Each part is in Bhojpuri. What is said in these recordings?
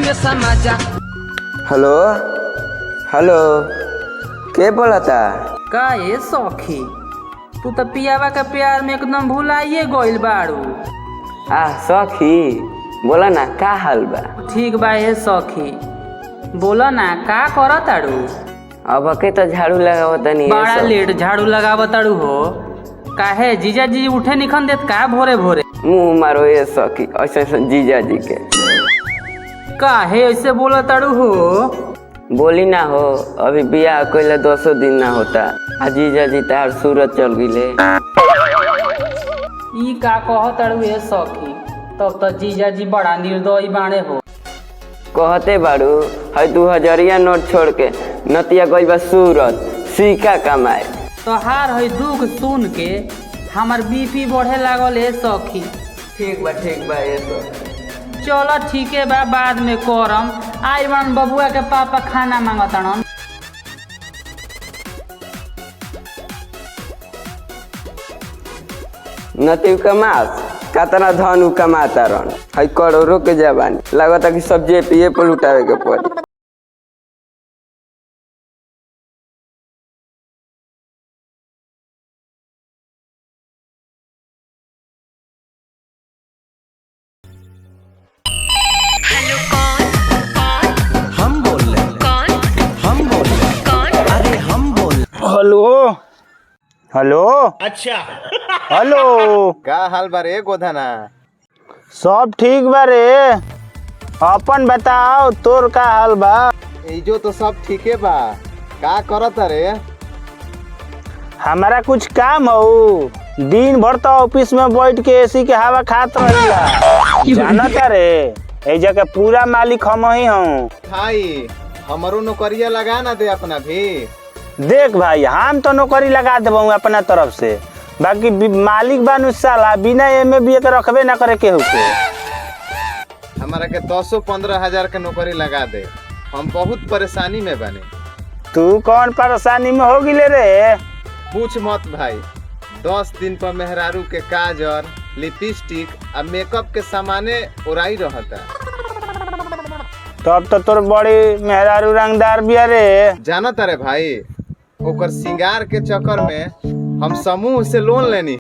में समाजा। हेलो हेलो, के बोलता? का ये सौखी, तू तो पियावा के प्यार में एकदम भुलाइए गइल बाड़ू। सखी बोला ना, का हाल बा? ठीक बा ये सौखी, बोला ना का करत ताड़ू? अब के तो झाड़ू लगावत नहीं। बड़ा लेट झाड़ू लगावत ताड़ू हो, काहे जीजा जी उठे निखन देत का भोरे भोरे? मुँह मारो ये सखी, ऐसे जीजा जी के काहे ऐसे बोला ताड़ू हो? बोली ना हो, अभी बियाह कइले 10 दिन ना होता, आ जीजा जी तार सूरत चल गिले। ई का कह ताड़ू ये सौखी, तब तो जीजा जी बड़ा निर्दयी बाणे हो। कहते बाड़ू है 2000 नोट छोड़ के नतिया गई बा सूरत सीखा कमाए। तोहार है दुख सुन के हमार बीपी बढ़े लागल है सखी। ठीक बा ये तो चलो ठीक है बा, बाद में करम। आई बन बबुआ के पापा खाना मांगतन। नतीव कमास कतना धन कमाता रहन है, करोड़ों के जवानी लगता कि सब्जी पिए पर लुटावे के पड़ी। हेलो कौन? हम बोल रहे। कौन? अरे हम बोल। Hello hello. अच्छा हेलो, का हाल बा रे गोधना? सब ठीक बा रे, अपन बताओ तोर का हाल बा? एजो तो सब ठीके बा, का करत रे? हमारा कुछ काम हो, दिन भर तो ऑफिस में बैठ के एसी के हवा खात रहिला। जानता रे, ए जगह पूरा मालिक हम ही हूँ। भाई हमरो नौकरिया लगा ना दे अपना भी। देख भाई, हम तो नौकरी लगा देबू अपना तरफ से, बाकी मालिक बानू साला बिना एमे भी के रखबे ना करे केहू के। हमारा के 10-15 हजार के नौकरी लगा दे, हम बहुत परेशानी में बने। तू कौन परेशानी में हो गिले रे? पूछ मत भाई, 10 दिन पर मेहरारू के काजर, लिपस्टिक आ मेकअप के सामाने उड़ाई रहता। तब तो तोर बड़ी मेहरारू रंगदार बिया रे। जानत रे भाई, ओकर सिंगार के चक्कर में हम समूह से लोन लेनी।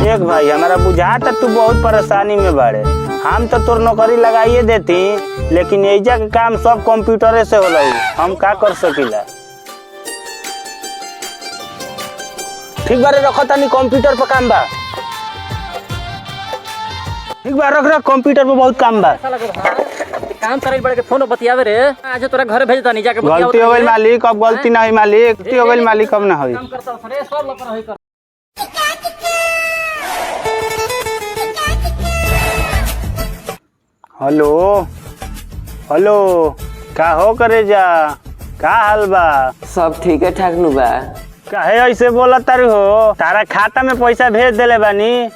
देख भाई, हमारा बुझाता तू बहुत परेशानी में बाड़े। हम तो तोर नौकरी लगाइए देती, लेकिन एजा के काम सब कंप्यूटरे से होला, हम का कर सकीला? ठीक बारे रखो तनी, कंप्यूटर पर काम बा। ठीक बा, रख कंप्यूटर पर बहुत काम बा। काम करे बड़े के फोन बतियावे रे, आज तोरा घर भेज दनी जाके बतियावे। गलती हो गई मालिक, अब गलती ना हुई मालिक, गलती हो गई मालिक, अब ना हुई। काम करता रे, सब लोग रही कर। हेलो हेलो, का हो करे जा, का हाल बा? सब ठीक है ठाक नु बा। काहे ऐसे बोलत तारी हो? तारा खाता में पैसा भेज देले बानी,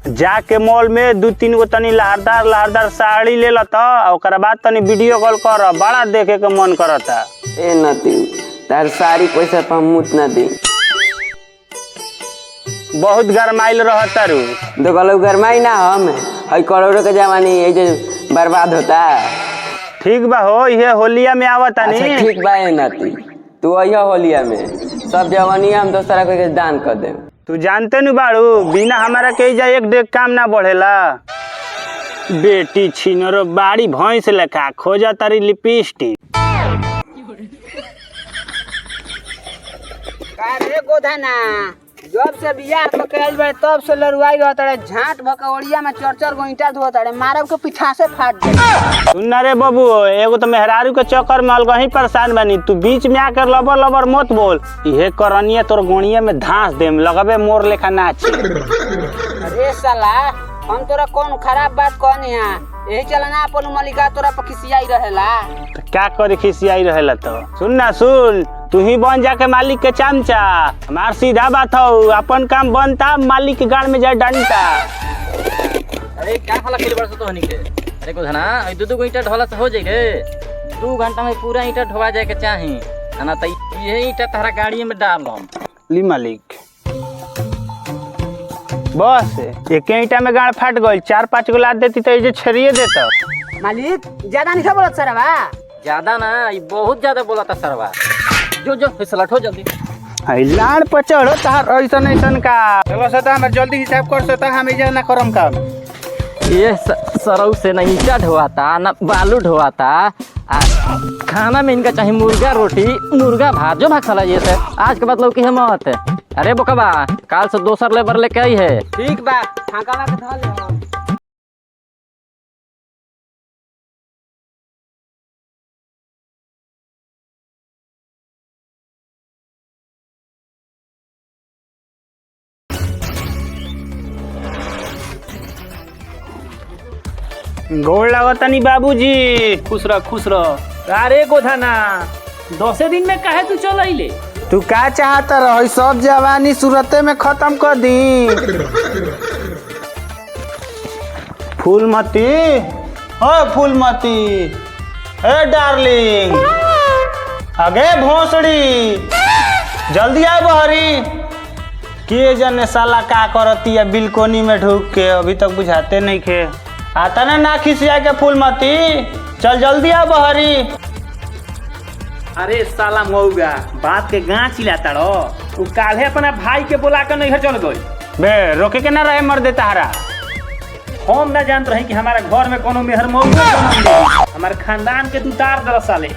जाके मॉल में 2-3 गो तनी लहरदार साड़ी ले लता, ओकरा बाद तनी वीडियो कॉल कर, बड़ा देखे के मन करता। ए नतीव, तार सारी पैसा पर मुत ना दी। बहुत गरमाइल रहत तारू। तो कहलो गरमाई ना, हम है करोड़ों के जवानी ये जो बर्बाद होता। ठीक बा हो, ये होलिया में आवत अच्छा नहीं। ठीक बा ए नती, तू अइहा होलिया में, सब जवानी हम दोसरा के दान कर दे। तू जानते नु बाड़ू, बिना हमारा के जा एक डेग काम ना बढ़ेला। बेटी छिनरो बाड़ी भैंस लेखा खोजा तारी लिपस्टिक। का रे गोधना, जब से बियाह पकड़ल बे तब से लरुआई रहत रे, झाट भकौड़िया में 4-4 गो ईंटा धोत रे, मारब के पीछा से फाट दे। सुन रे बबू, एगो तो मेहरारू के चक्कर में अलग ही परेशान बनी, तू बीच में आकर लबर मत बोल। इहे करनिया तोर गोनिया में धांस देम, लगबे मोर लेखा नाच। अरे साला, हम तोरा कौन खराब बात कहनी है? यही चलना अपन मलिका तोरा पर खिसियाई रहेला। तो क्या करे खिसियाई रहेला? तो सुन ना, सुन, तू ही बन जाके मालिक के चमचा। हमार सीधा बात हो, अपन काम बनता, मालिक के गाड़ में जाए डंटा। अरे क्या खाला खेल बड़ तो हनी के? अरे को धना, 2-2 ईंटा ढोला से हो जाएगे। 2 घंटा में पूरा ईंटा ढोवा जाए के चाही, ना तो ये ईंटा तारा गाड़ी में डाल। ली मालिक। बस एक ईंटा में गाड़ फाट गई 4-5 गो लाद देती तो ये छरिए देता। मालिक ज्यादा नहीं बोलत सर बा ज्यादा ना ये बहुत ज्यादा बोला था सरवा। जो फैसला हो जल्दी। लाड़ पर चढ़ो तार ऐसा ऐसा का चलो सता हम जल्दी हिसाब कर सता हम इजा ना करम काम। ये सरऊ से ना ईंटा ढोवाता ना बालू ढोवाता। खाना में इनका चाहिए मुर्गा रोटी मुर्गा भात जो भाग साला ये से आज के मतलब की हिम्मत है। अरे बोकबा काल से दोसर लेबर लेके आई है। ठीक बा फांका के धल ले। गोड़ लगतनी बाबूजी। खुश रह। अरे गोधाना 10 दिन में काहे तू चल आइले? तू का चाहता रह सब जवानी सूरते में खत्म कर दी। फूलमती ओ फूलमती ए डार्लिंग आगे भोसड़ी जल्दी आ बहरी। के जाने साला का करती है बिलकोनी में ढूक के अभी तक बुझाते नहीं खे। आता ना खिसिया के फूलमती चल जल्दी आ बहरी। अरे साला मौगा बात के गाँच चिल्लाता रो। तू काल्हे अपना भाई के बुला कर नहीं चल गई। बे रोके के ना रहे मर देता हरा। हम ना जानते रही कि हमारा घर में कोनो मेहर मौगा हमारे खानदान के तू तार दर साले।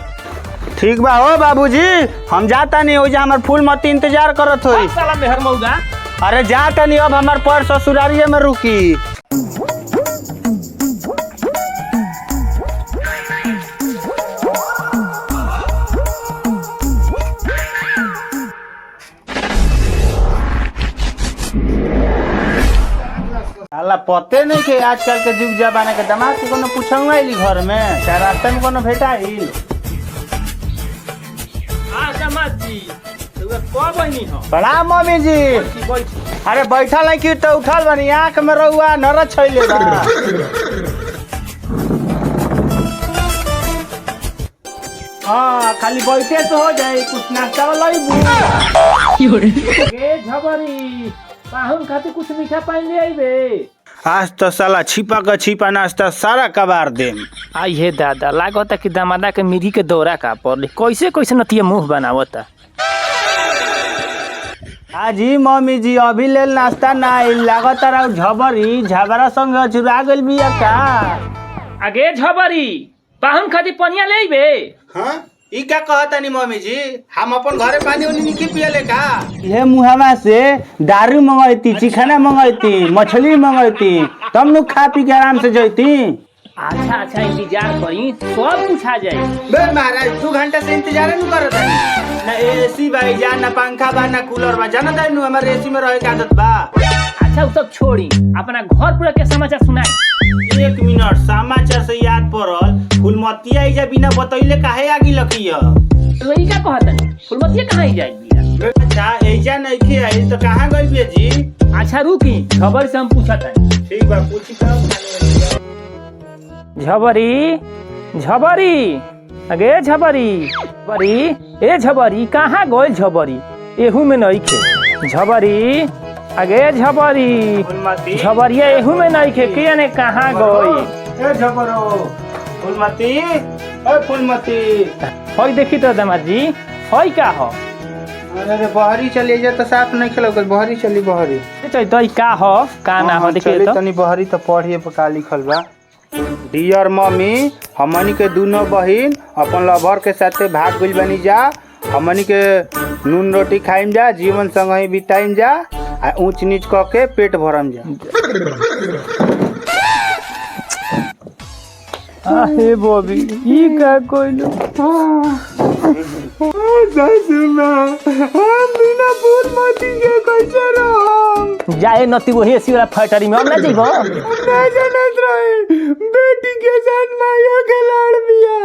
ठीक बा हो बाबूजी हम जाता नहीं हो जा हमार फूलमती इंतजार करत होई। साला मेहर मौगा अरे जाता नहीं अब हमार पर ससुरारिये में रुकी। साला पते नहीं के आजकल के जुग जमाने के दामाद के कोनो पूछंगा इली घर में चाहे रास्ते में कोनो भेटाई। प्रणाम मम्मी जी। अरे बैठल है कि तो उठल बनी आँख में रहुआ नर छैले बा। हाँ खाली बैठे तो हो जाए कुछ नाश्ता वाला झबरी पाहुन खाते कुछ मीठा पानी ले आइबे। आज तो साला छिपा का छिपा नाश्ता सारा कबार देम। आई हे दादा लागता कि दामादा के मिरी के दौरा का पड़ले कैसे नतिया मुंह बनावता। हाजी मम्मी जी अभी ले नाश्ता ना लागत रहा झबरी झबरा संग चुरा गइल बिया का। आगे झबरी पाहुन खाती पनिया ले आइबे। हाँ ई क्या कहता नहीं मम्मी जी हम अपन घरे पानी उनी नहीं पियले का। ये मुहावा से दारू मंगैती चिकना मंगैती मछली मंगैती तब नु खा पी के आराम से जैती। अच्छा इंतजार करी सब कुछ आ जाए। बे महाराज 2 घंटा से इंतजार नहीं करत है ना एसी भाई जा ना पंखा बा ना कूलर बा जाना ताई नु हमारे एसी में रहे के आदत बा। अच्छा वो सब छोड़ी अपना घर पूरा के समाचार सुनाई। 1 मिनट समाचार से याद पड़ल फूलमती आइजा बिना बतैले काहे आगी लखिया। तो ई का कहतन फूलमती कहां आई जाई। अच्छा एजा नहीं के आई तो कहां गई बे जी। अच्छा रुकी खबर से हम पूछत है। ठीक बा पूछी का झबरी अगे झबरी ए झबरी कहाँ गइल झबरी एहू में नहीं खे। झबरी अगे झबरिया एहू में नहीं खे के ने कहाँ गई। ए झबरो फूलमती ओ फूलमती होई देखी तो दामाद जी होई का हो। अरे बहरी चली जा तो साफ नहीं खेलो बहरी चली बहरी तो का हो का ना हो देखिए तो तनी बहरी तो पढ़िए का लिखल बा। डियर मम्मी हमनी के दोनों बहिन अपन लवर के साथे भाग गइल बनी जा। हमनी के नून रोटी खाइम जा जीवन संग ही बिताइम जा आ ऊंच नीच क के पेट भरम जा। हे बॉबी ई का कोइलो जाए नती वही एसी वाला फैक्ट्री में हम ना जइबो। ना जानत रही बेटी के साथ माया के लाड़ बिया।